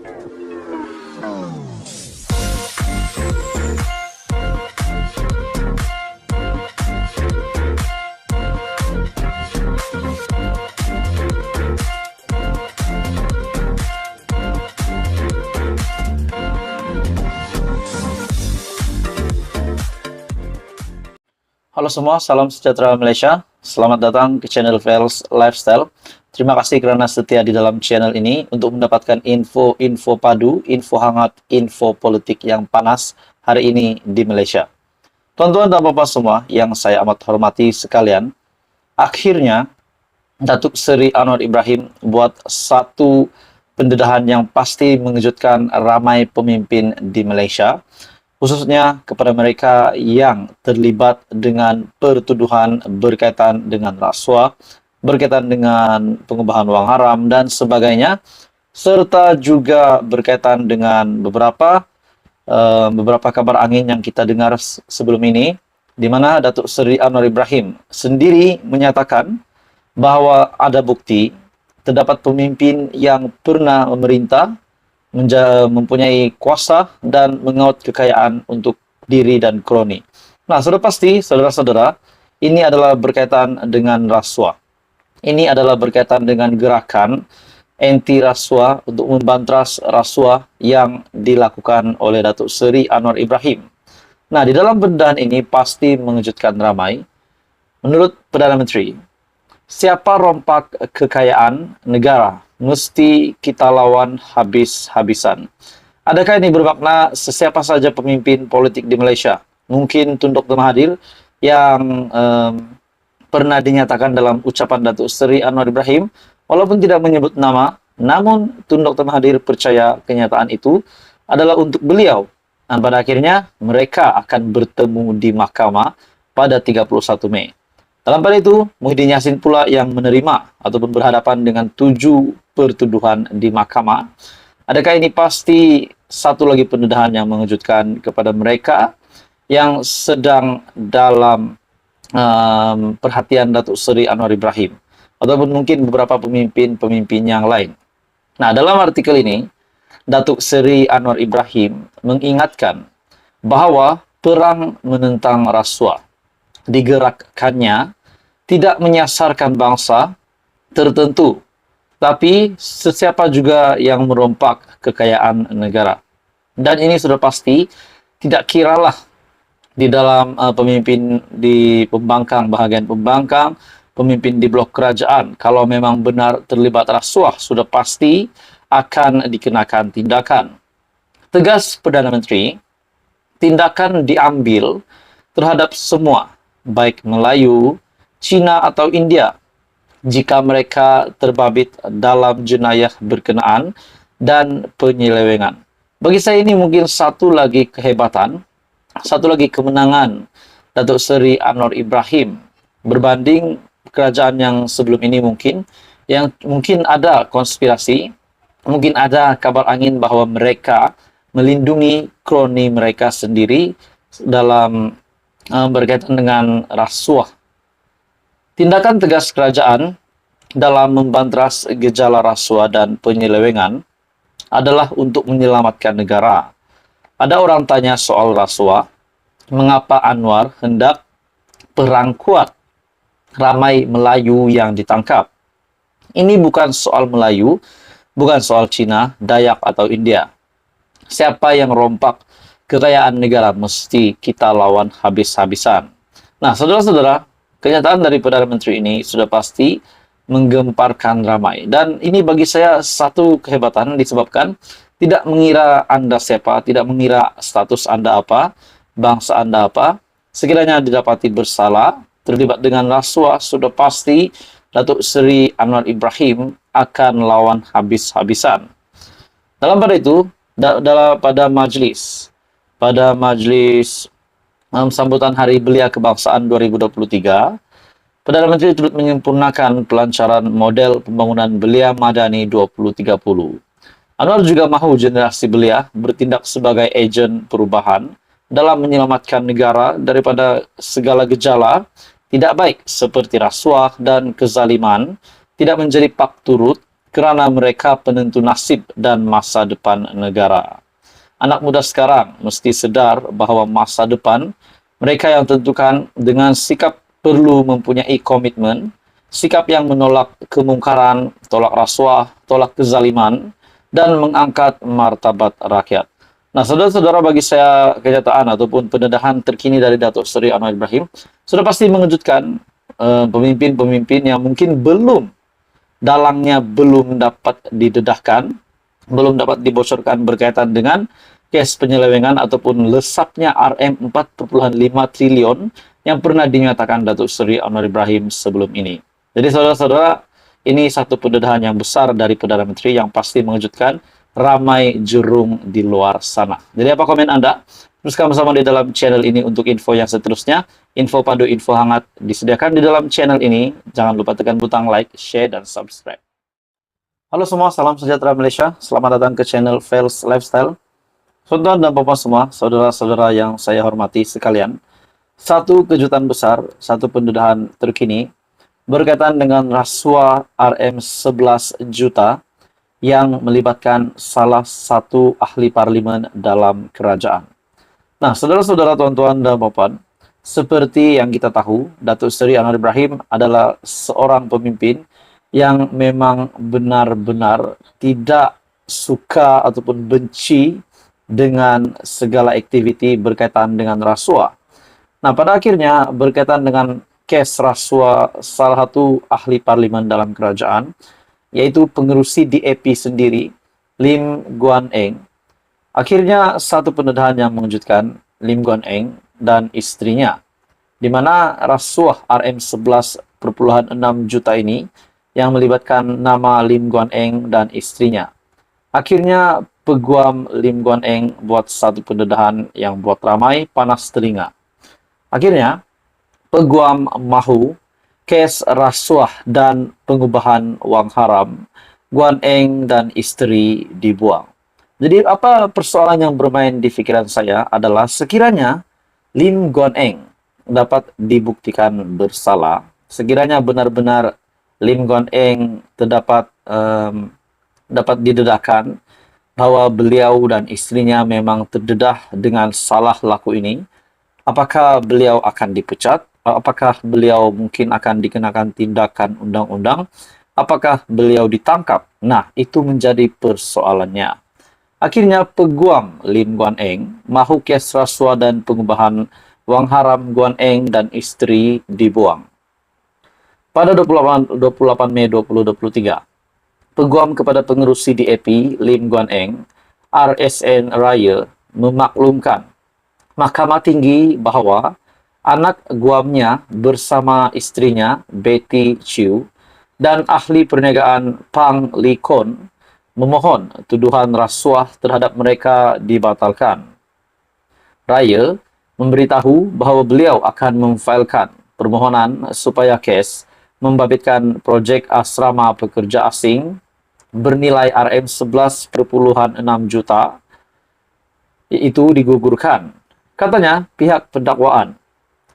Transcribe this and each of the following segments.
Halo semua, salam sejahtera Malaysia. Selamat datang ke channel Vels Lifestyle. Terima kasih kerana setia di dalam channel ini untuk mendapatkan info padu, info hangat, info politik yang panas hari ini di Malaysia. Tuan-tuan dan bapak semua yang saya amat hormati sekalian, akhirnya Datuk Seri Anwar Ibrahim buat satu pendedahan yang pasti mengejutkan ramai pemimpin di Malaysia, khususnya kepada mereka yang terlibat dengan pertuduhan berkaitan dengan rasuah, berkaitan dengan pengubahan wang haram dan sebagainya, serta juga berkaitan dengan beberapa kabar angin yang kita dengar sebelum ini, di mana Datuk Seri Anwar Ibrahim sendiri menyatakan bahwa ada bukti terdapat pemimpin yang pernah memerintah, mempunyai kuasa dan mengaut kekayaan untuk diri dan kroni. Nah, sudah pasti, saudara-saudara, ini adalah berkaitan dengan rasuah. Ini adalah berkaitan dengan gerakan anti rasuah untuk membantras rasuah yang dilakukan oleh Datuk Seri Anwar Ibrahim. Nah, di dalam pendedahan ini pasti mengejutkan ramai. Menurut Perdana Menteri, siapa rompak kekayaan negara mesti kita lawan habis-habisan. Adakah ini bermakna sesiapa saja pemimpin politik di Malaysia? Mungkin Tun Dr. Mahathir yang pernah dinyatakan dalam ucapan Datuk Seri Anwar Ibrahim, walaupun tidak menyebut nama, namun Tun Dr. Mahathir percaya kenyataan itu adalah untuk beliau. Dan pada akhirnya mereka akan bertemu di mahkamah pada 31 Mei. Dalam pada itu, Muhyiddin Yassin pula yang menerima ataupun berhadapan dengan 7 pertuduhan di mahkamah. Adakah ini pasti satu lagi pendedahan yang mengejutkan kepada mereka yang sedang dalam perhatian Datuk Seri Anwar Ibrahim ataupun mungkin beberapa pemimpin-pemimpin yang lain. Nah, dalam artikel ini, Datuk Seri Anwar Ibrahim mengingatkan bahwa perang menentang rasuah digerakkannya tidak menyasarkan bangsa tertentu, tapi sesiapa juga yang merompak kekayaan negara. Dan ini sudah pasti, tidak kiralah di dalam pemimpin di pembangkang, bahagian pembangkang, pemimpin di blok kerajaan, kalau memang benar terlibat rasuah, sudah pasti akan dikenakan tindakan. Tegas Perdana Menteri, tindakan diambil terhadap semua, baik Melayu, Cina atau India, jika mereka terbabit dalam jenayah berkenaan dan penyelewengan. Bagi saya ini mungkin satu lagi kehebatan, satu lagi kemenangan Datuk Seri Anwar Ibrahim berbanding kerajaan yang sebelum ini yang mungkin ada konspirasi, mungkin ada kabar angin bahwa mereka melindungi kroni mereka sendiri dalam berkaitan dengan rasuah. Tindakan tegas kerajaan dalam membantras gejala rasuah dan penyelewengan adalah untuk menyelamatkan negara. Ada orang tanya soal rasuah, mengapa Anwar hendak perang kuat? Ramai Melayu yang ditangkap. Ini bukan soal Melayu, bukan soal Cina, Dayak atau India. Siapa yang rompak kekayaan negara mesti kita lawan habis-habisan. Nah, saudara-saudara, kenyataan dari Perdana Menteri ini sudah pasti menggemparkan ramai. Dan ini bagi saya satu kehebatan disebabkan tidak mengira Anda siapa, tidak mengira status Anda apa, bangsa Anda apa. Sekiranya didapati bersalah, terlibat dengan rasuah, sudah pasti Datuk Seri Anwar Ibrahim akan lawan habis-habisan. Dalam pada itu, pada majlis sambutan Hari Belia Kebangsaan 2023, Perdana Menteri turut menyempurnakan pelancaran model pembangunan belia Madani 2030. Anwar juga mahu generasi belia bertindak sebagai ejen perubahan dalam menyelamatkan negara daripada segala gejala tidak baik seperti rasuah dan kezaliman, tidak menjadi pak turut kerana mereka penentu nasib dan masa depan negara. Anak muda sekarang mesti sedar bahawa masa depan mereka yang tentukan dengan sikap perlu mempunyai komitmen, sikap yang menolak kemungkaran, tolak rasuah, tolak kezaliman, dan mengangkat martabat rakyat. Nah, saudara-saudara, bagi saya kenyataan ataupun pendedahan terkini dari Datuk Seri Anwar Ibrahim sudah pasti mengejutkan pemimpin-pemimpin yang mungkin dalangnya belum dapat didedahkan, belum dapat dibocorkan berkaitan dengan kes penyelewengan ataupun lesapnya Rm4,5 triliun yang pernah dinyatakan Datuk Seri Anwar Ibrahim sebelum ini. Jadi saudara-saudara, ini satu pendedahan yang besar dari Perdana Menteri yang pasti mengejutkan ramai jurung di luar sana. Jadi apa komen Anda? Teruskan bersama di dalam channel ini untuk info yang seterusnya. Info padu, info hangat disediakan di dalam channel ini. Jangan lupa tekan butang like, share, dan subscribe. Halo semua, salam sejahtera Malaysia. Selamat datang ke channel Fels Lifestyle. Saudara dan bapak semua, saudara-saudara yang saya hormati sekalian. Satu kejutan besar, satu pendedahan terkini berkaitan dengan rasuah Rm11 juta yang melibatkan salah satu ahli parlimen dalam kerajaan. Nah, saudara-saudara, tuan-tuan dan puan, seperti yang kita tahu, Datuk Seri Anwar Ibrahim adalah seorang pemimpin yang memang benar-benar tidak suka ataupun benci dengan segala aktiviti berkaitan dengan rasuah. Nah, pada akhirnya berkaitan dengan kes rasuah salah satu ahli parlimen dalam kerajaan, yaitu pengerusi DAP sendiri, Lim Guan Eng. Akhirnya satu pendedahan yang mengejutkan Lim Guan Eng dan istrinya, di mana rasuah Rm11,6 juta ini yang melibatkan nama Lim Guan Eng dan istrinya. Akhirnya peguam Lim Guan Eng buat satu pendedahan yang buat ramai panas telinga. Akhirnya, peguam mahu kes rasuah dan pengubahan wang haram Guan Eng dan isteri dibuang. Jadi apa persoalan yang bermain di fikiran saya adalah sekiranya Lim Guan Eng dapat dibuktikan bersalah, sekiranya benar-benar Lim Guan Eng dapat didedahkan bahwa beliau dan istrinya memang terdedah dengan salah laku ini, apakah beliau akan dipecat? Apakah beliau mungkin akan dikenakan tindakan undang-undang? Apakah beliau ditangkap? Nah, itu menjadi persoalannya. Akhirnya peguam Lim Guan Eng mahu kes rasuah dan pengubahan wang haram Guan Eng dan istri dibuang. Pada 28 Mei 2023, peguam kepada pengerusi DAP Lim Guan Eng, RSN Raya, memaklumkan Mahkamah Tinggi bahawa anak guamnya bersama istrinya Betty Chew dan ahli perniagaan Pang Lee Kon memohon tuduhan rasuah terhadap mereka dibatalkan. Raya memberitahu bahawa beliau akan memfailkan permohonan supaya kes membabitkan projek asrama pekerja asing bernilai Rm11,6 juta itu digugurkan. Katanya, pihak pendakwaan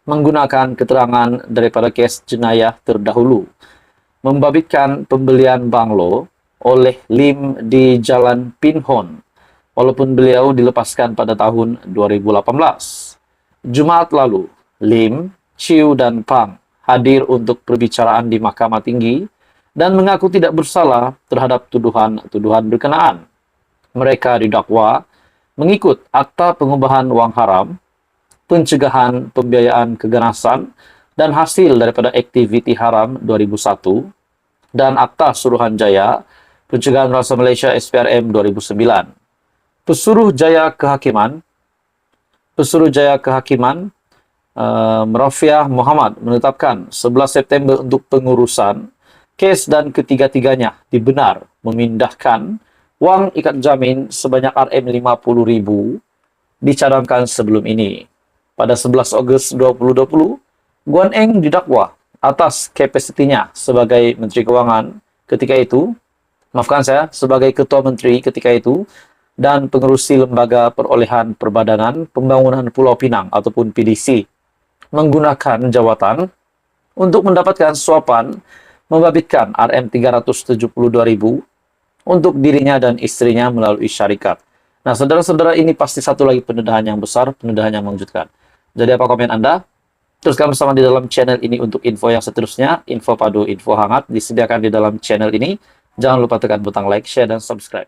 menggunakan keterangan daripada kes jenayah terdahulu membabitkan pembelian banglo oleh Lim di Jalan Pinhon walaupun beliau dilepaskan pada tahun 2018. Jumaat lalu, Lim, Chew dan Pang hadir untuk perbicaraan di Mahkamah Tinggi dan mengaku tidak bersalah terhadap tuduhan-tuduhan berkenaan. Mereka didakwa mengikut Akta Pengubahan Wang Haram, Pencegahan Pembiayaan Keganasan dan hasil daripada aktiviti haram 2001 dan Akta Suruhanjaya Pencegahan Rasuah Malaysia SPRM 2009. Pesuruh Jaya Kehakiman Merafiah Muhammad menetapkan 11 September untuk pengurusan kes dan ketiga-tiganya dibenar memindahkan wang ikat jamin sebanyak Rm50,000 dicadangkan sebelum ini. Pada 11 Ogos 2020, Guan Eng didakwa atas kapasitinya sebagai Menteri Kewangan ketika itu, sebagai Ketua Menteri ketika itu, dan pengerusi Lembaga Perolehan Perbadanan Pembangunan Pulau Pinang ataupun PDC, menggunakan jawatan untuk mendapatkan suapan membabitkan Rm372.000 untuk dirinya dan istrinya melalui syarikat. Nah, saudara-saudara, ini pasti satu lagi pendedahan yang besar, pendedahan yang mengejutkan. Jadi apa komen Anda? Teruskan bersama di dalam channel ini untuk info yang seterusnya, info padu, info hangat disediakan di dalam channel ini. Jangan lupa tekan butang like, share, dan subscribe.